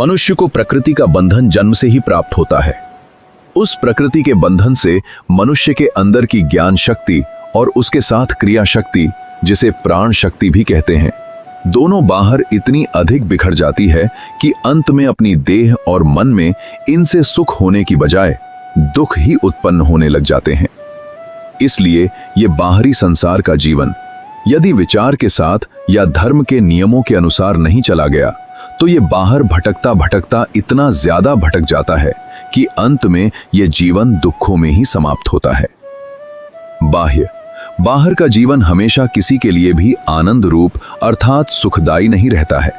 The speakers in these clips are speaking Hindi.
मनुष्य को प्रकृति का बंधन जन्म से ही प्राप्त होता है। उस प्रकृति के बंधन से मनुष्य के अंदर की ज्ञान शक्ति और उसके साथ क्रिया शक्ति, जिसे प्राण शक्ति भी कहते हैं, दोनों बाहर इतनी अधिक बिखर जाती है कि अंत में अपनी देह और मन में इनसे सुख होने की बजाय दुख ही उत्पन्न होने लग जाते हैं। इसलिए ये बाहरी संसार का जीवन यदि विचार के साथ या धर्म के नियमों के अनुसार नहीं चला गया तो ये बाहर भटकता भटकता इतना ज्यादा भटक जाता है कि अंत में ये जीवन दुखों में ही समाप्त होता है। बाहर का जीवन हमेशा किसी के लिए भी आनंद रूप अर्थात सुखदायी नहीं रहता है।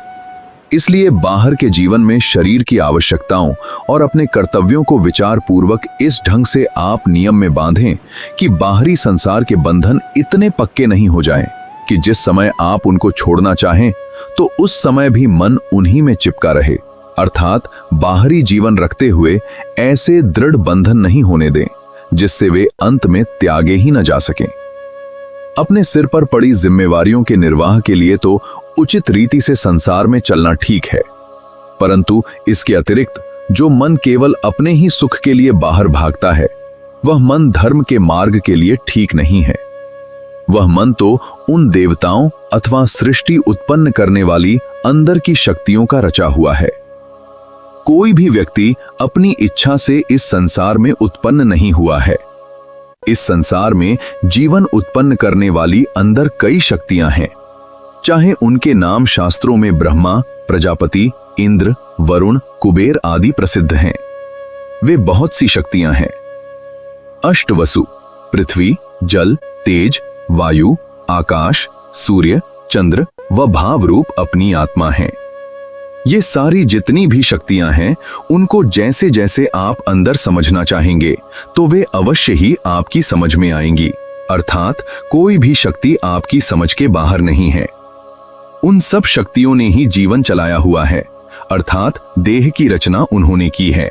इसलिए बाहर के जीवन में शरीर की आवश्यकताओं और अपने कर्तव्यों को विचार पूर्वक इस ढंग से आप नियम में बांधें कि बाहरी संसार के बंधन इतने पक्के नहीं हो जाएं कि जिस समय आप उनको छोड़ना चाहें तो उस समय भी मन उन्हीं में चिपका रहे, अर्थात बाहरी जीवन रखते हुए ऐसे दृढ़ बंधन नहीं होने दें जिससे वे अंत में त्यागे ही न जा सकें। अपने सिर पर पड़ी जिम्मेवारियों के निर्वाह के लिए तो उचित रीति से संसार में चलना ठीक है, परंतु इसके अतिरिक्त जो मन केवल अपने ही सुख के लिए बाहर भागता है, वह मन धर्म के मार्ग के लिए ठीक नहीं है। वह मन तो उन देवताओं अथवा सृष्टि उत्पन्न करने वाली अंदर की शक्तियों का रचा हुआ है। कोई भी व्यक्ति अपनी इच्छा से इस संसार में उत्पन्न नहीं हुआ है। इस संसार में जीवन उत्पन्न करने वाली अंदर कई शक्तियां हैं, चाहे उनके नाम शास्त्रों में ब्रह्मा, प्रजापति, इंद्र, वरुण, कुबेर आदि प्रसिद्ध हैं। वे बहुत सी शक्तियां हैं। अष्टवसु पृथ्वी, जल, तेज, वायु, आकाश, सूर्य, चंद्र व भाव रूप अपनी आत्मा हैं। ये सारी जितनी भी शक्तियां हैं, उनको जैसे जैसे आप अंदर समझना चाहेंगे तो वे अवश्य ही आपकी समझ में आएंगी, अर्थात कोई भी शक्ति आपकी समझ के बाहर नहीं है। उन सब शक्तियों ने ही जीवन चलाया हुआ है, अर्थात देह की रचना उन्होंने की है।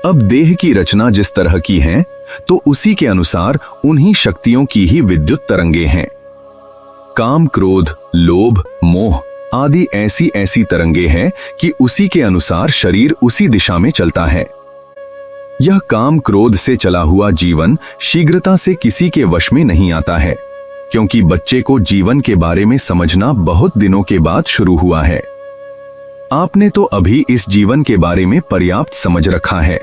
अब देह की रचना जिस तरह की है तो उसी के अनुसार उन्हीं शक्तियों की ही विद्युत तरंगे हैं। काम, क्रोध, लोभ, मोह आदि ऐसी ऐसी तरंगे हैं कि उसी के अनुसार शरीर उसी दिशा में चलता है। यह काम क्रोध से चला हुआ जीवन शीघ्रता से किसी के वश में नहीं आता है, क्योंकि बच्चे को जीवन के बारे में समझना बहुत दिनों के बाद शुरू हुआ है। आपने तो अभी इस जीवन के बारे में पर्याप्त समझ रखा है।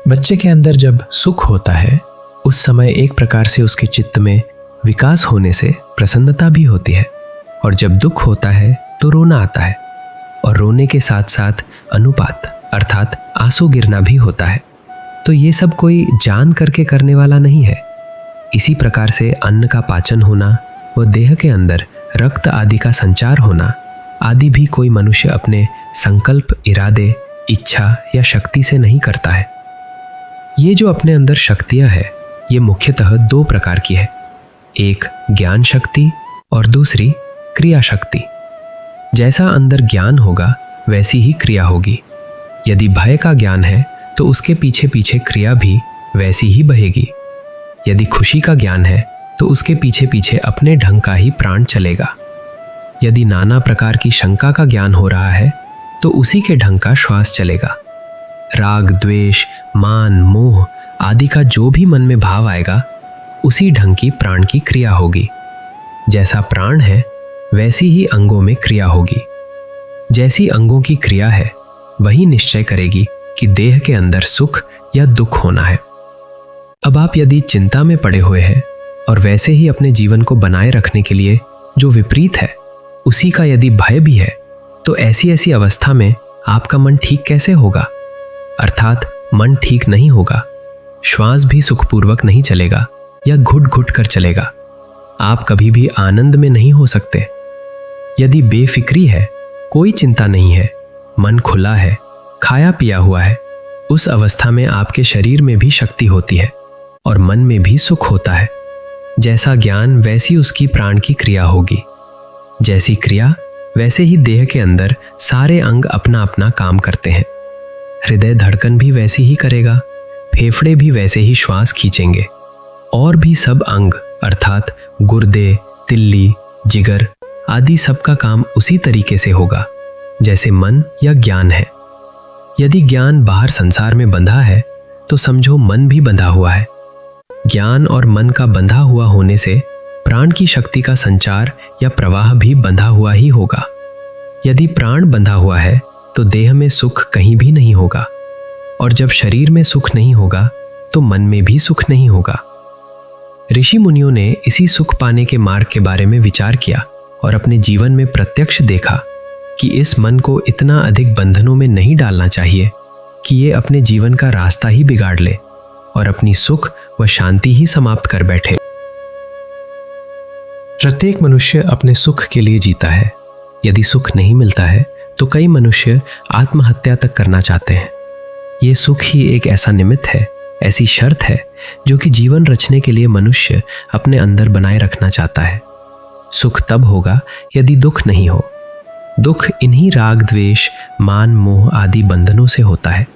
बच्चे के अंदर जब सुख होता है उस समय एक प्रकार से उसके चित्त में विकास होने से प्रसन्नता भी होती है, और जब दुख होता है तो रोना आता है, और रोने के साथ साथ अनुपात अर्थात आंसू गिरना भी होता है। तो ये सब कोई जान करके करने वाला नहीं है। इसी प्रकार से अन्न का पाचन होना व देह के अंदर रक्त आदि का संचार होना आदि भी कोई मनुष्य अपने संकल्प, इरादे, इच्छा या शक्ति से नहीं करता है। ये जो अपने अंदर शक्तियां है ये मुख्यतः दो प्रकार की है, एक ज्ञान शक्ति और दूसरी क्रिया शक्ति। जैसा अंदर ज्ञान होगा वैसी ही क्रिया होगी। यदि भय का ज्ञान है तो उसके पीछे पीछे क्रिया भी वैसी ही बहेगी। यदि खुशी का ज्ञान है तो उसके पीछे पीछे अपने ढंग का ही प्राण चलेगा। यदि नाना प्रकार की शंका का ज्ञान हो रहा है तो उसी के ढंग का श्वास चलेगा। राग, द्वेष, मान, मोह आदि का जो भी मन में भाव आएगा उसी ढंग की प्राण की क्रिया होगी। जैसा प्राण है वैसी ही अंगों में क्रिया होगी। जैसी अंगों की क्रिया है वही निश्चय करेगी कि देह के अंदर सुख या दुख होना है। अब आप यदि चिंता में पड़े हुए हैं और वैसे ही अपने जीवन को बनाए रखने के लिए जो विपरीत है उसी का यदि भय भी है तो ऐसी ऐसी अवस्था में आपका मन ठीक कैसे होगा? अर्थात मन ठीक नहीं होगा, श्वास भी सुखपूर्वक नहीं चलेगा या घुट घुट कर चलेगा। आप कभी भी आनंद में नहीं हो सकते। यदि बेफिक्री है, कोई चिंता नहीं है, मन खुला है, खाया पिया हुआ है, उस अवस्था में आपके शरीर में भी शक्ति होती है और मन में भी सुख होता है। जैसा ज्ञान वैसी उसकी प्राण की क्रिया होगी। जैसी क्रिया वैसे ही देह के अंदर सारे अंग अपना अपना काम करते हैं। हृदय धड़कन भी वैसी ही करेगा, फेफड़े भी वैसे ही श्वास खींचेंगे, और भी सब अंग अर्थात गुर्दे, तिल्ली, जिगर आदि सब का काम उसी तरीके से होगा। जैसे मन या ज्ञान है। यदि ज्ञान बाहर संसार में बंधा है तो समझो मन भी बंधा हुआ है। ज्ञान और मन का बंधा हुआ होने से प्राण की शक्ति का संचार या प्रवाह भी बंधा हुआ ही होगा। यदि प्राण बंधा हुआ है तो देह में सुख कहीं भी नहीं होगा, और जब शरीर में सुख नहीं होगा तो मन में भी सुख नहीं होगा। ऋषि मुनियों ने इसी सुख पाने के मार्ग के बारे में विचार किया और अपने जीवन में प्रत्यक्ष देखा कि इस मन को इतना अधिक बंधनों में नहीं डालना चाहिए कि ये अपने जीवन का रास्ता ही बिगाड़ ले और अपनी सुख व शांति ही समाप्त कर बैठे। प्रत्येक मनुष्य अपने सुख के लिए जीता है। यदि सुख नहीं मिलता है तो कई मनुष्य आत्महत्या तक करना चाहते हैं। ये सुख ही एक ऐसा निमित्त है, ऐसी शर्त है जो कि जीवन रचने के लिए मनुष्य अपने अंदर बनाए रखना चाहता है। सुख तब होगा यदि दुख नहीं हो। दुख इन्हीं राग, द्वेष, मान, मोह आदि बंधनों से होता है।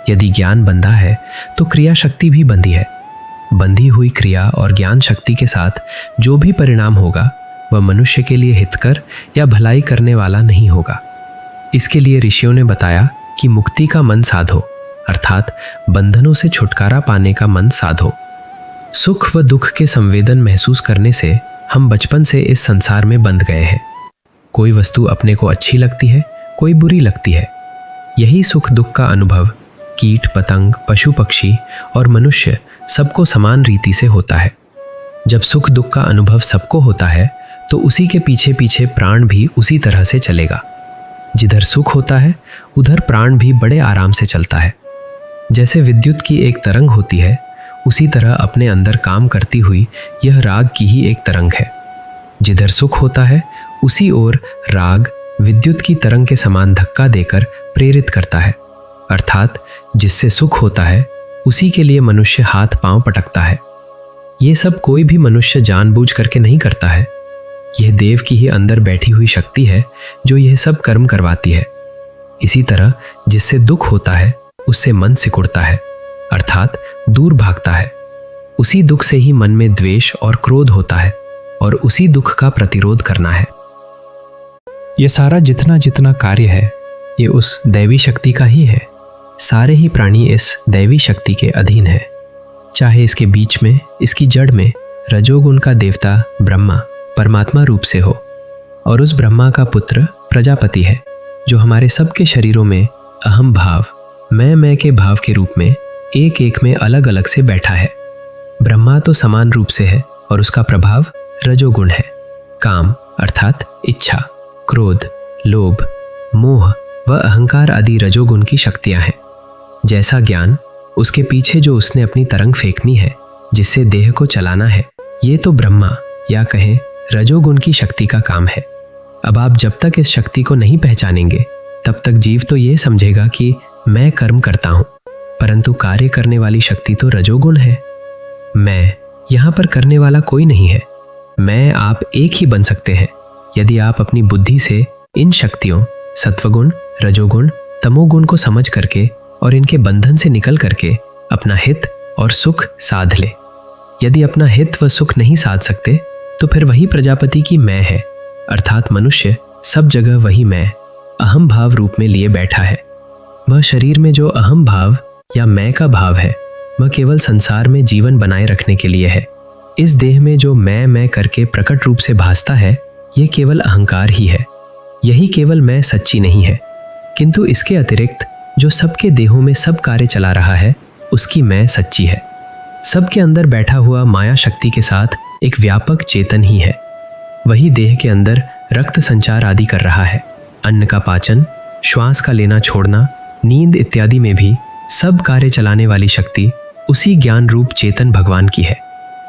यदि ज्ञान बंधा है तो क्रिया शक्ति भी बंधी है। बंधी हुई क्रिया और ज्ञान शक्ति के साथ जो भी परिणाम होगा वह मनुष्य के लिए हितकर या भलाई करने वाला नहीं होगा। इसके लिए ऋषियों ने बताया कि मुक्ति का मन साधो, अर्थात बंधनों से छुटकारा पाने का मन साधो। सुख व दुख के संवेदन महसूस करने से हम बचपन से इस संसार में बंध गए हैं। कोई वस्तु अपने को अच्छी लगती है, कोई बुरी लगती है। यही सुख दुख का अनुभव कीट, पतंग, पशु, पक्षी और मनुष्य सबको समान रीति से होता है। जब सुख दुख का अनुभव सबको होता है तो उसी के पीछे पीछे प्राण भी उसी तरह से चलेगा। जिधर सुख होता है उधर प्राण भी बड़े आराम से चलता है। जैसे विद्युत की एक तरंग होती है, उसी तरह अपने अंदर काम करती हुई यह राग की ही एक तरंग है। जिधर सुख होता है उसी ओर राग विद्युत की तरंग के समान धक्का देकर प्रेरित करता है, अर्थात जिससे सुख होता है उसी के लिए मनुष्य हाथ पांव पटकता है। ये सब कोई भी मनुष्य जानबूझ करके नहीं करता है। यह देव की ही अंदर बैठी हुई शक्ति है जो यह सब कर्म करवाती है। इसी तरह जिससे दुख होता है उससे मन सिकुड़ता है, अर्थात दूर भागता है। उसी दुख से ही मन में द्वेष और क्रोध होता है और उसी दुख का प्रतिरोध करना है। यह सारा जितना जितना कार्य है ये उस दैवी शक्ति का ही है। सारे ही प्राणी इस दैवी शक्ति के अधीन है। चाहे इसके बीच में, इसकी जड़ में रजोगुण का देवता ब्रह्मा परमात्मा रूप से हो और उस ब्रह्मा का पुत्र प्रजापति है जो हमारे सबके शरीरों में अहम भाव, मैं के भाव के रूप में एक एक में अलग अलग से बैठा है। ब्रह्मा तो समान रूप से है और उसका प्रभाव रजोगुण है। काम अर्थात इच्छा, क्रोध, लोभ, मोह व अहंकार आदि रजोगुण की शक्तियां हैं। जैसा ज्ञान, उसके पीछे जो उसने अपनी तरंग फेंकनी है जिससे देह को चलाना है, ये तो ब्रह्मा या कहें रजोगुण की शक्ति का काम है। अब आप जब तक इस शक्ति को नहीं पहचानेंगे तब तक जीव तो ये समझेगा कि मैं कर्म करता हूं, परंतु कार्य करने वाली शक्ति तो रजोगुण है। मैं यहाँ पर करने वाला कोई नहीं है। मैं आप एक ही बन सकते हैं यदि आप अपनी बुद्धि से इन शक्तियों सत्वगुण, रजोगुण, तमोगुण को समझ करके और इनके बंधन से निकल करके अपना हित और सुख साध ले। यदि अपना हित व सुख नहीं साध सकते तो फिर वही प्रजापति की मैं है, अर्थात मनुष्य सब जगह वही मैं अहम भाव रूप में लिए बैठा है। वह शरीर में जो अहम भाव या मैं का भाव है वह केवल संसार में जीवन बनाए रखने के लिए है। इस देह में जो मैं करके प्रकट रूप से भासता है यह केवल अहंकार ही है। यही केवल मैं सच्ची नहीं है, किंतु इसके अतिरिक्त जो सबके देहों में सब कार्य चला रहा है उसकी मैं सच्ची है। सबके अंदर बैठा हुआ माया शक्ति के साथ एक व्यापक चेतन ही है। वही देह के अंदर रक्त संचार आदि कर रहा है। अन्न का पाचन, श्वास का लेना छोड़ना, नींद इत्यादि में भी सब कार्य चलाने वाली शक्ति उसी ज्ञान रूप चेतन भगवान की है,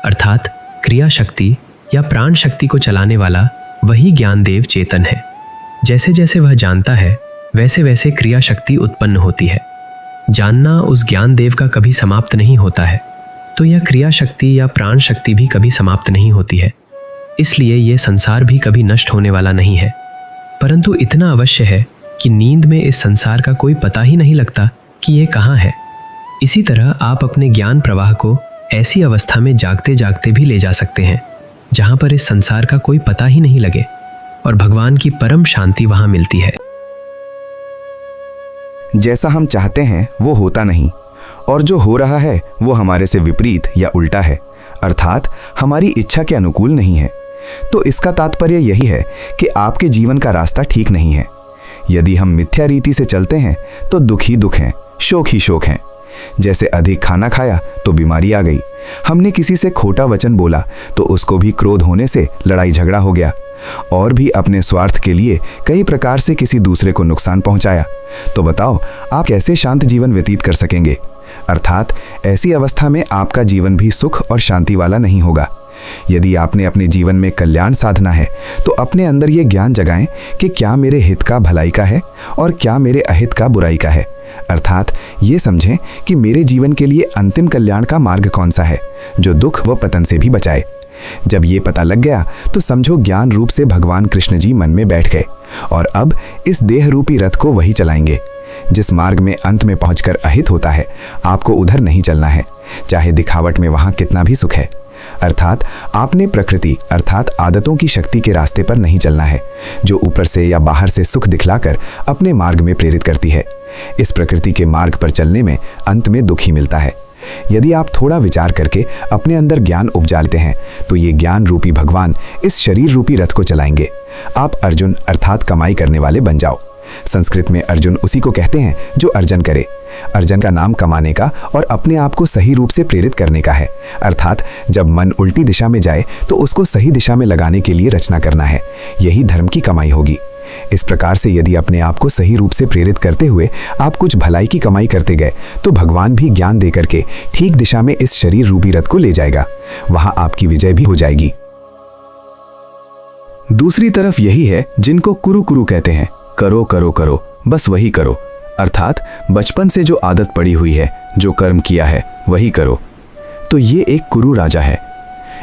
अर्थात क्रिया शक्ति या प्राण शक्ति को चलाने वाला वही ज्ञान देव चेतन है। जैसे जैसे वह जानता है वैसे वैसे क्रिया शक्ति उत्पन्न होती है। जानना उस ज्ञान देव का कभी समाप्त नहीं होता है, तो यह क्रिया शक्ति या प्राण शक्ति भी कभी समाप्त नहीं होती है। इसलिए यह संसार भी कभी नष्ट होने वाला नहीं है। परंतु इतना अवश्य है कि नींद में इस संसार का कोई पता ही नहीं लगता कि यह कहाँ है। इसी तरह आप अपने ज्ञान प्रवाह को ऐसी अवस्था में जागते जागते भी ले जा सकते हैं जहाँ पर इस संसार का कोई पता ही नहीं लगे और भगवान की परम शांति वहाँ मिलती है। जैसा हम चाहते हैं वो होता नहीं, और जो हो रहा है वो हमारे से विपरीत या उल्टा है, अर्थात हमारी इच्छा के अनुकूल नहीं है। तो इसका तात्पर्य यही है कि आपके जीवन का रास्ता ठीक नहीं है। यदि हम मिथ्या रीति से चलते हैं तो दुख ही दुख हैं, शोक ही शोक हैं। जैसे अधिक खाना खाया तो बीमारी आ गई, हमने किसी से खोटा वचन बोला तो उसको भी क्रोध होने से लड़ाई झगड़ा हो गया, और भी अपने स्वार्थ के लिए कई प्रकार से किसी दूसरे को नुकसान पहुंचाया। तो बताओ आप कैसे शांत जीवन व्यतीत कर सकेंगे? अर्थात ऐसी अवस्था में आपका जीवन भी सुख और शांति वाला नहीं होगा। यदि आपने अपने जीवन में कल्याण साधना है तो अपने अंदर ये ज्ञान जगाएं कि क्या मेरे हित का भलाई का है और क्या मेरे अहित का बुराई का है। अर्थात ये समझें कि मेरे जीवन के लिए अंतिम कल्याण का मार्ग कौन सा है, जो दुख व पतन से भी बचाए। जब ये पता लग गया तो समझो ज्ञान रूप से भगवान कृष्ण जी मन में बैठ गए, और अब इस देह रूपी रथ को वही चलाएंगे। जिस मार्ग में अंत में पहुंचकर अहित होता है, आपको उधर नहीं चलना है, चाहे दिखावट में वहां कितना भी सुख है। अर्थात आपने प्रकृति अर्थात आदतों की शक्ति के रास्ते पर नहीं चलना है, जो ऊपर से या बाहर से सुख दिखलाकर अपने मार्ग में प्रेरित करती है। इस प्रकृति के मार्ग पर चलने में अंत में दुख ही मिलता है। यदि आप थोड़ा विचार करके अपने अंदर ज्ञान उपजा लेते हैं तो ये ज्ञान रूपी भगवान इस शरीर रूपी रथ को चलाएंगे। आप अर्जुन अर्थात कमाई करने वाले बन जाओ। संस्कृत में अर्जुन उसी को कहते हैं जो अर्जन करे। अर्जन का नाम कमाने का और अपने आप को सही रूप से प्रेरित करने का है। अर्थात जब मन उल्टी दिशा में जाए तो उसको सही दिशा में लगाने के लिए रचना करना है। यही धर्म की कमाई होगी। इस प्रकार से यदि अपने आप को सही रूप से प्रेरित करते हुए आप कुछ भलाई की कमाई करते गए तो भगवान भी ज्ञान दे करके ठीक दिशा में इस शरीर रूपी रथ को ले जाएगा। वहां आपकी विजय भी हो जाएगी। दूसरी तरफ यही है जिनको कुरु कुरु कहते हैं, करो करो करो, बस वही करो। अर्थात बचपन से जो आदत पड़ी हुई है, जो कर्म किया है वही करो। तो ये एक कुरु राजा है।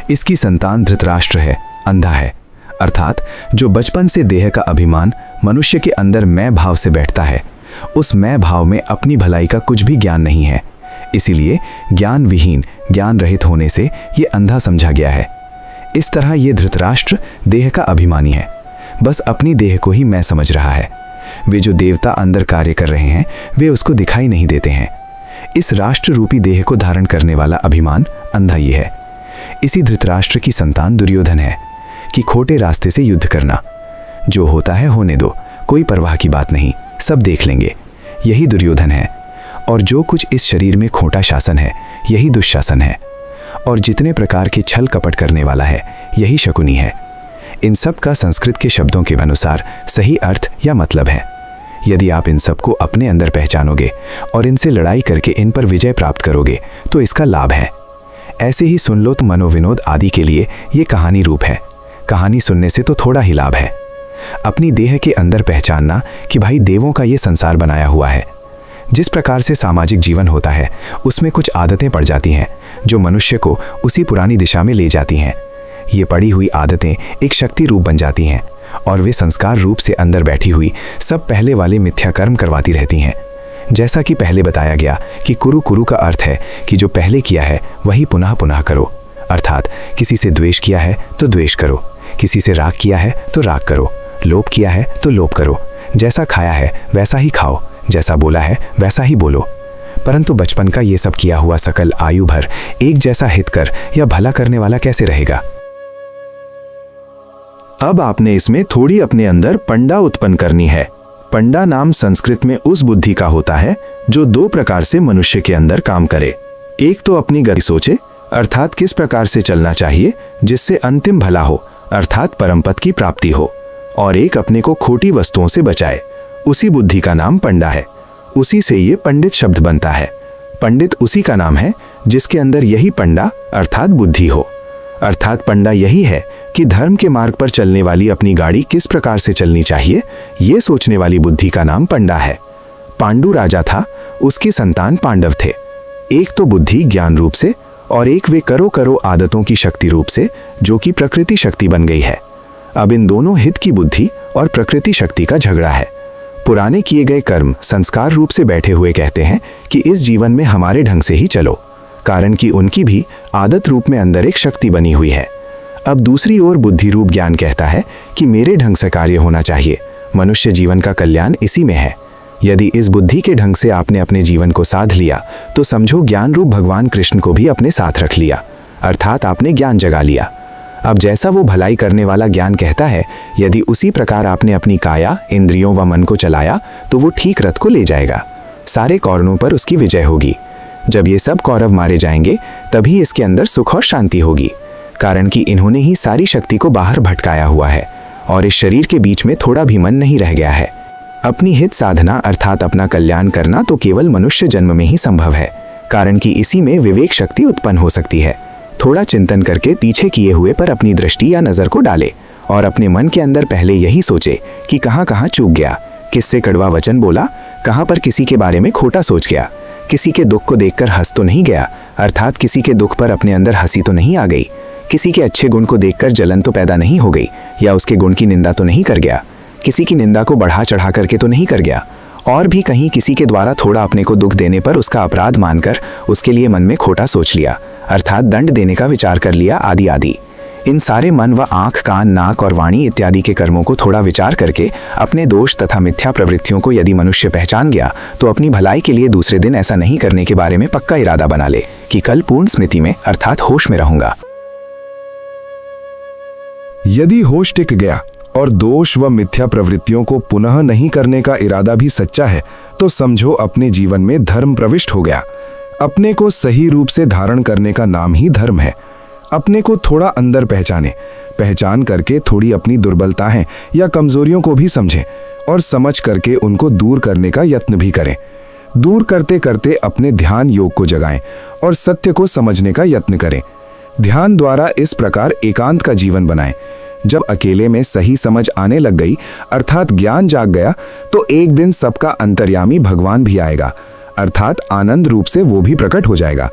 इसकी संतान धृतराष्ट्र है, अंधा है। अर्थात जो बचपन से देह का अभिमान मनुष्य के अंदर मैं भाव से बैठता है, उस मैं भाव में अपनी भलाई का कुछ भी ज्ञान नहीं है। इसीलिए ज्ञान विहीन, ज्ञान रहित होने से ये अंधा समझा गया है। इस तरह ये धृतराष्ट्र देह का अभिमानी है, बस अपनी देह को ही मैं समझ रहा है। वे जो देवता अंदर कार्य कर रहे हैं वे उसको दिखाई नहीं देते हैं। इस राष्ट्र रूपी देह को धारण करने वाला अभिमान अंधा ही है। इसी धृतराष्ट्र की संतान दुर्योधन है कि खोटे रास्ते से युद्ध करना, जो होता है होने दो, कोई परवाह की बात नहीं, सब देख लेंगे। यही दुर्योधन है। और जो कुछ इस शरीर में खोटा शासन है यही दुशासन है, और जितने प्रकार के छल कपट करने वाला है यही शकुनी है। इन सब का संस्कृत के शब्दों के अनुसार सही अर्थ या मतलब है। यदि आप इन सब को अपने अंदर पहचानोगे और इनसे लड़ाई करके इन पर विजय प्राप्त करोगे तो इसका लाभ है। ऐसे ही सुन लो तो मनोविनोद आदि के लिए ये कहानी रूप है। कहानी सुनने से तो थोड़ा ही लाभ है। अपनी देह के अंदर पहचानना कि भाई देवों का ये संसार बनाया हुआ है। जिस प्रकार से सामाजिक जीवन होता है उसमें कुछ आदतें पड़ जाती हैं जो मनुष्य को उसी पुरानी दिशा में ले जाती हैं। ये पड़ी हुई आदतें एक शक्ति रूप बन जाती हैं और वे संस्कार रूप से अंदर बैठी हुई सब पहले वाले मिथ्या कर्म करवाती रहती हैं। जैसा कि पहले बताया गया कि कुरु कुरु का अर्थ है कि जो पहले किया है वही पुनः पुनः करो। अर्थात किसी से द्वेष किया है तो द्वेष करो, किसी से राग किया है तो राग करो, लोभ किया है तो लोभ करो। जैसा खाया है वैसा ही खाओ, जैसा बोला है वैसा ही बोलो। परंतु बचपन का ये सब किया हुआ सकल आयु भर एक जैसा हितकर या भला करने वाला कैसे रहेगा? अब आपने इसमें थोड़ी अपने अंदर पंडा उत्पन्न करनी है। पंडा नाम संस्कृत में उस बुद्धि का होता है जो दो प्रकार से मनुष्य के अंदर काम करे। एक तो अपनी गति सोचे, अर्थात किस प्रकार से चलना चाहिए जिससे अंतिम भला हो, अर्थात परम पद की प्राप्ति हो, और एक अपने को खोटी वस्तुओं से बचाए। उसी बुद्धि का नाम पंडा है। उसी से ये पंडित शब्द बनता है। पंडित उसी का नाम है जिसके अंदर यही पंडा अर्थात बुद्धि हो। अर्थात पंडा यही है कि धर्म के मार्ग पर चलने वाली अपनी गाड़ी किस प्रकार से चलनी चाहिए, ये सोचने वाली बुद्धि का नाम पंडा है। पांडु राजा था, उसकी संतान पांडव थे। एक तो बुद्धि ज्ञान रूप से और एक वे करो करो आदतों की शक्ति रूप से, जो कि प्रकृति शक्ति बन गई है। अब इन दोनों हित की बुद्धि और प्रकृति शक्ति का झगड़ा है। पुराने किए गए कर्म संस्कार रूप से बैठे हुए कहते हैं कि इस जीवन में हमारे ढंग से ही चलो, कारण कि उनकी भी आदत रूप में अंदर एक शक्ति बनी हुई है। अब दूसरी ओर बुद्धि रूप ज्ञान कहता है कि मेरे ढंग से कार्य होना चाहिए, मनुष्य जीवन का कल्याण इसी में है। यदि इस बुद्धि के ढंग से आपने अपने जीवन को साध लिया तो समझो ज्ञान रूप भगवान कृष्ण को भी अपने साथ रख लिया, अर्थात आपने ज्ञान जगा लिया। अब जैसा वो भलाई करने वाला ज्ञान कहता है, यदि उसी प्रकार आपने अपनी काया, इंद्रियों व मन को चलाया तो वो ठीक रथ को ले जाएगा। सारे कौरवों पर उसकी विजय होगी। जब ये सब कौरव मारे जाएंगे तभी इसके अंदर सुख और शांति होगी, कारण कि इन्होंने ही सारी शक्ति को बाहर भटकाया हुआ है और इस शरीर के बीच में थोड़ा भी मन नहीं रह गया है। अपनी हित साधना अर्थात अपना कल्याण करना तो केवल मनुष्य जन्म में ही संभव है, कारण कि इसी में विवेक शक्ति उत्पन्न हो सकती है। थोड़ा चिंतन करके पीछे किए हुए पर अपनी दृष्टि या नजर को डाले और अपने मन के अंदर पहले यही सोचे कि कहाँ कहाँ चूक गया, किससे कड़वा वचन बोला, कहाँ पर किसी के बारे में खोटा सोच गया, किसी के दुख को देखकर हंस तो नहीं गया, अर्थात किसी के दुख पर अपने अंदर हंसी तो नहीं आ गई, किसी के अच्छे गुण को देखकर जलन तो पैदा नहीं हो गई, या उसके गुण की निंदा तो नहीं कर गया, किसी की निंदा को बढ़ा चढ़ा करके तो नहीं कर गया, और भी कहीं किसी के द्वारा थोड़ा अपने को दुख देने पर उसका अपराध मानकर उसके लिए मन में खोटा सोच लिया, अर्थात दंड देने का विचार कर लिया, आदि आदि। इन सारे मन व आँख, कान, नाक और वाणी इत्यादि के कर्मों को थोड़ा विचार करके अपने दोष तथा मिथ्या प्रवृत्तियों को यदि मनुष्य पहचान गया तो अपनी भलाई के लिए दूसरे दिन ऐसा नहीं करने के बारे में पक्का इरादा बना ले कि कल पूर्ण स्मृति में अर्थात होश में रहूंगा। यदि होश टिक गया और दोष व मिथ्या प्रवृत्तियों को पुनः नहीं करने का इरादा भी सच्चा है तो समझो अपने जीवन में धर्म प्रविष्ट हो गया। अपने को सही रूप से धारण करने का नाम ही धर्म है। अपने को थोड़ा अंदर पहचान करके थोड़ी अपनी दुर्बलताएं या कमजोरियों को भी समझें और समझ करके उनको दूर करने का यत्न भी करें। दूर करते करते अपने ध्यान योग को जगाएं और सत्य को समझने का यत्न करें। ध्यान द्वारा इस प्रकार एकांत का जीवन बनाएं। जब अकेले में सही समझ आने लग गई अर्थात ज्ञान जाग गया तो एक दिन सबका अंतर्यामी भगवान भी आएगा, अर्थात आनंद रूप से वो भी प्रकट हो जाएगा।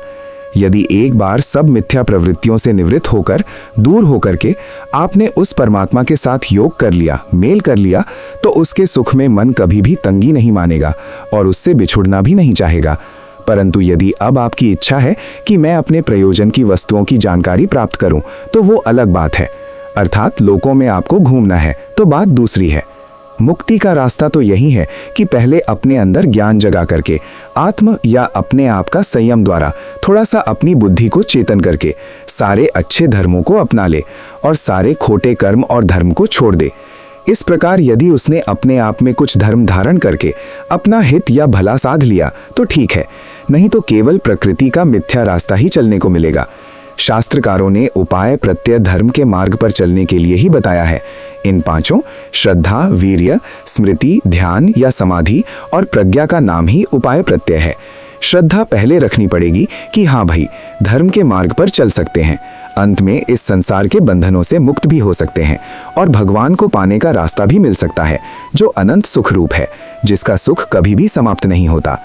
यदि एक बार सब मिथ्या प्रवृत्तियों से निवृत्त होकर दूर होकर के आपने उस परमात्मा के साथ योग कर लिया, मेल कर लिया, तो उसके सुख में मन कभी भी तंगी नहीं मानेगा और उससे बिछुड़ना भी नहीं चाहेगा। परंतु यदि अब आपकी इच्छा है कि मैं अपने प्रयोजन की वस्तुओं की जानकारी प्राप्त करूं, तो वो अलग बात है, अर्थात लोकों में आपको घूमना है तो बात दूसरी है। मुक्ति का रास्ता तो यही है कि पहले अपने अंदर ज्ञान जगा करके आत्म या अपने आप का संयम द्वारा थोड़ा सा अपनी बुद्धि को चेतन करके सारे अच्छे धर्मों को अपना ले और सारे खोटे कर्म और धर्म को छोड़ दे। इस प्रकार यदि उसने अपने आप में कुछ धर्म धारण करके अपना हित या भला साध लिया तो ठीक है, नहीं तो केवल प्रकृति का मिथ्या रास्ता ही चलने को मिलेगा। शास्त्रकारों ने उपाय प्रत्यय धर्म के मार्ग पर चलने के लिए ही बताया है। इन पांचों श्रद्धा, वीर्य, स्मृति, ध्यान या समाधि और प्रज्ञा का नाम ही उपाय प्रत्यय है। श्रद्धा पहले रखनी पड़ेगी कि हाँ भाई, धर्म के मार्ग पर चल सकते हैं, अंत में इस संसार के बंधनों से मुक्त भी हो सकते हैं और भगवान को पाने का रास्ता भी मिल सकता है, जो अनंत सुख रूप है, जिसका सुख कभी भी समाप्त नहीं होता।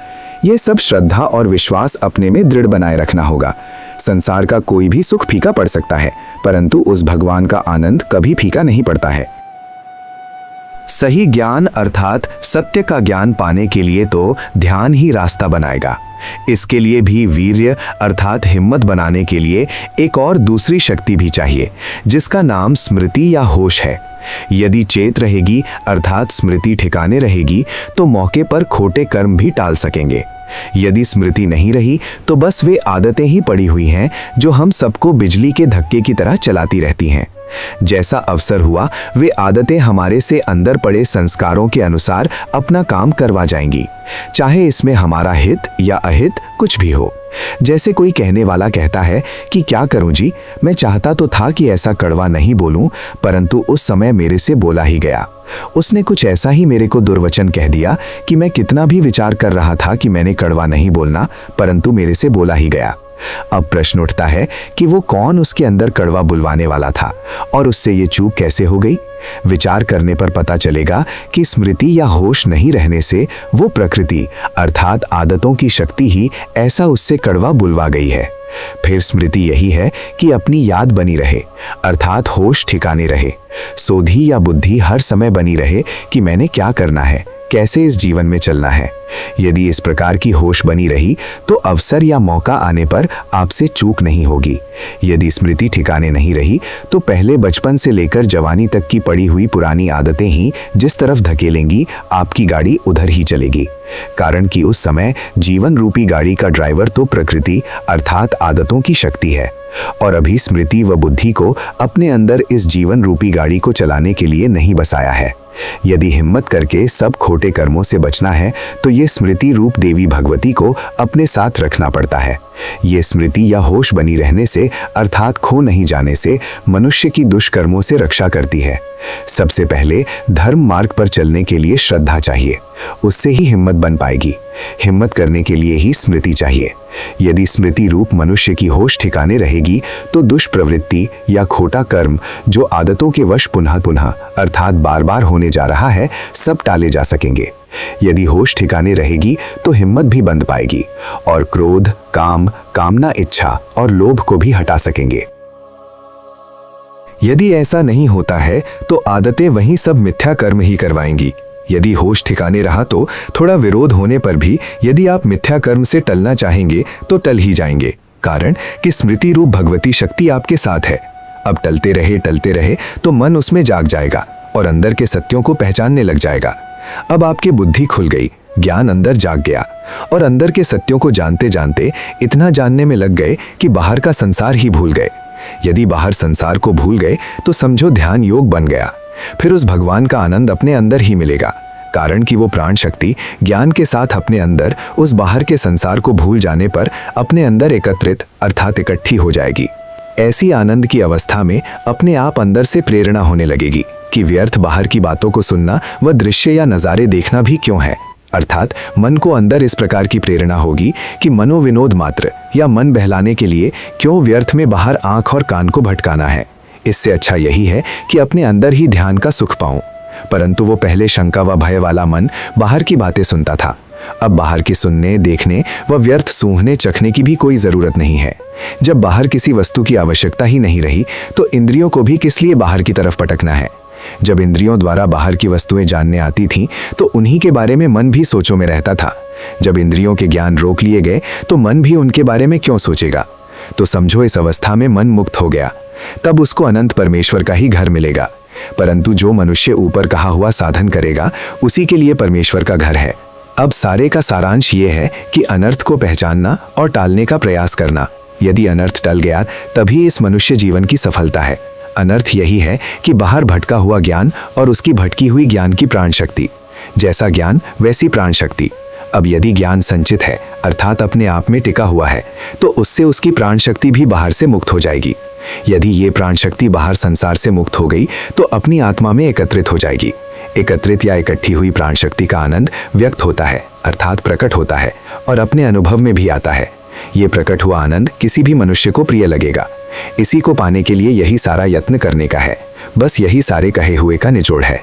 ये सब श्रद्धा और विश्वास अपने में दृढ़ बनाए रखना होगा। संसार का कोई भी सुख फीका पड़ सकता है, परंतु उस भगवान का आनंद कभी फीका नहीं पड़ता है। सही ज्ञान अर्थात सत्य का ज्ञान पाने के लिए तो ध्यान ही रास्ता बनाएगा। इसके लिए भी वीर्य अर्थात हिम्मत बनाने के लिए एक और दूसरी शक्ति भी चाहिए, जिसका नाम स्मृति या होश है। यदि चेत रहेगी अर्थात स्मृति ठिकाने रहेगी तो मौके पर खोटे कर्म भी टाल सकेंगे। यदि स्मृति नहीं रही तो बस वे आदतें ही पड़ी हुई हैं जो हम सबको बिजली के धक्के की तरह चलाती रहती हैं। जैसा अवसर हुआ वे आदतें हमारे से अंदर पड़े संस्कारों के अनुसार अपना काम करवा जाएंगी, चाहे इसमें हमारा हित या अहित कुछ भी हो। जैसे कोई कहने वाला कहता है कि क्या करूं जी, मैं चाहता तो था कि ऐसा कड़वा नहीं बोलूं, परंतु उस समय मेरे से बोला ही गया। उसने कुछ ऐसा ही मेरे को दुर्वचन कह दिया कि मैं कितना भी विचार कर रहा था कि मैंने कड़वा नहीं बोलना, परंतु मेरे से बोला ही गया। अब प्रश्न उठता है कि वो कौन उसके अंदर कड़वा बुलवाने वाला था और उससे ये चूक कैसे हो गई। विचार करने पर पता चलेगा कि स्मृति या होश नहीं रहने से वो प्रकृति अर्थात आदतों की शक्ति ही ऐसा उससे कड़वा बुलवा गई है। फिर स्मृति यही है कि अपनी याद बनी रहे अर्थात होश ठिकाने रहे, सोधी या बुद्धि हर समय बनी रहे कि मैंने क्या करना है, कैसे इस जीवन में चलना है। यदि इस प्रकार की होश बनी रही तो अवसर या मौका आने पर आपसे चूक नहीं होगी। यदि स्मृति ठिकाने नहीं रही तो पहले बचपन से लेकर जवानी तक की पड़ी हुई पुरानी आदतें ही जिस तरफ धकेलेंगी आपकी गाड़ी उधर ही चलेगी। कारण कि उस समय जीवन रूपी गाड़ी का ड्राइवर तो प्रकृति अर्थात आदतों की शक्ति है, और अभी स्मृति व बुद्धि को अपने अंदर इस जीवन रूपी गाड़ी को चलाने के लिए नहीं बसाया है। यदि हिम्मत करके सब खोटे कर्मों से बचना है तो ये स्मृति रूप देवी भगवती को अपने साथ रखना पड़ता है। ये स्मृति या होश बनी रहने से अर्थात खो नहीं जाने से मनुष्य की दुष्कर्मों से रक्षा करती है। सबसे पहले धर्म मार्ग पर चलने के लिए श्रद्धा चाहिए, उससे ही हिम्मत बन पाएगी। हिम्मत करने के लिए ही स्मृति चाहिए। यदि स्मृति रूप मनुष्य की होश ठिकाने रहेगी तो दुष्प्रवृत्ति या खोटा कर्म जो आदतों के वश पुनः पुनः अर्थात बार बार होने जा रहा है सब टाले जा सकेंगे। यदि होश ठिकाने रहेगी तो हिम्मत भी बंध पाएगी और क्रोध, काम, कामना, इच्छा और लोभ को भी हटा सकेंगे। यदि ऐसा नहीं होता है तो आदतें वहीं सब मिथ्या कर्म ही करवाएंगी। यदि होश ठिकाने रहा तो थोड़ा विरोध होने पर भी यदि आप मिथ्या कर्म से टलना चाहेंगे तो टल ही जाएंगे, कारण कि स्मृति रूप भगवती शक्ति आपके साथ है। अब टलते रहे तो मन उसमें जाग जाएगा और अंदर के सत्यों को पहचानने लग जाएगा। अब आपकी बुद्धि खुल गई, ज्ञान अंदर जाग गया और अंदर के सत्यों को जानते जानते इतना जानने में लग गए कि बाहर का संसार ही भूल गए। यदि बाहर संसार को भूल गए तो समझो ध्यान योग बन गया। फिर उस भगवान का आनंद अपने अंदर ही मिलेगा, कारण कि वो प्राण शक्ति ज्ञान के साथ अपने अंदर उस बाहर के संसार को भूल जाने पर अपने अंदर एकत्रित अर्थात इकट्ठी हो जाएगी। ऐसी आनंद की अवस्था में अपने आप अंदर से प्रेरणा होने लगेगी कि व्यर्थ बाहर की बातों को सुनना व दृश्य या नज़ारे देखना भी क्यों है। अर्थात मन को अंदर इस प्रकार की प्रेरणा होगी कि मनोविनोद मात्र या मन बहलाने के लिए क्यों व्यर्थ में बाहर आंख और कान को भटकाना है। इससे अच्छा यही है कि अपने अंदर ही ध्यान का सुख पाऊं। परंतु वो पहले शंका व भय वाला मन बाहर की बातें सुनता था। अब बाहर की सुनने, देखने व व्यर्थ सूंघने चखने की भी कोई जरूरत नहीं है। जब बाहर किसी वस्तु की आवश्यकता ही नहीं रही तो इंद्रियों को भी किस लिए बाहर की तरफ पटकना है। जब इंद्रियों द्वारा बाहर की वस्तुएं जानने आती थीं तो उन्हीं के बारे में मन भी सोचों में रहता था। जब इंद्रियों के ज्ञान रोक लिए गए तो मन भी उनके बारे में क्यों सोचेगा। तो समझो इस अवस्था में मन मुक्त हो गया, तब उसको अनंत परमेश्वर का ही घर मिलेगा। परंतु जो मनुष्य ऊपर कहा हुआ साधन करेगा उसी के लिए परमेश्वर का घर है। अब सारे का सारांश ये है कि अनर्थ को पहचानना और टालने का प्रयास करना। यदि अनर्थ टल गया तभी इस मनुष्य जीवन की सफलता है। अनर्थ यही है कि बाहर भटका हुआ ज्ञान और उसकी भटकी हुई ज्ञान की प्राण शक्ति। जैसा ज्ञान वैसी प्राण शक्ति। अब यदि ज्ञान संचित है अर्थात अपने आप में टिका हुआ है तो उससे उसकी प्राण शक्ति भी बाहर से मुक्त हो जाएगी। यदि ये प्राण शक्ति बाहर संसार से मुक्त हो गई तो अपनी आत्मा में एकत्रित हो जाएगी। एकत्रित या इकट्ठी हुई प्राण शक्ति का आनंद व्यक्त होता है अर्थात प्रकट होता है और अपने अनुभव में भी आता है। ये प्रकट हुआ आनंद किसी भी मनुष्य को प्रिय लगेगा। इसी को पाने के लिए यही सारा यत्न करने का है। बस यही सारे कहे हुए का निचोड़ है।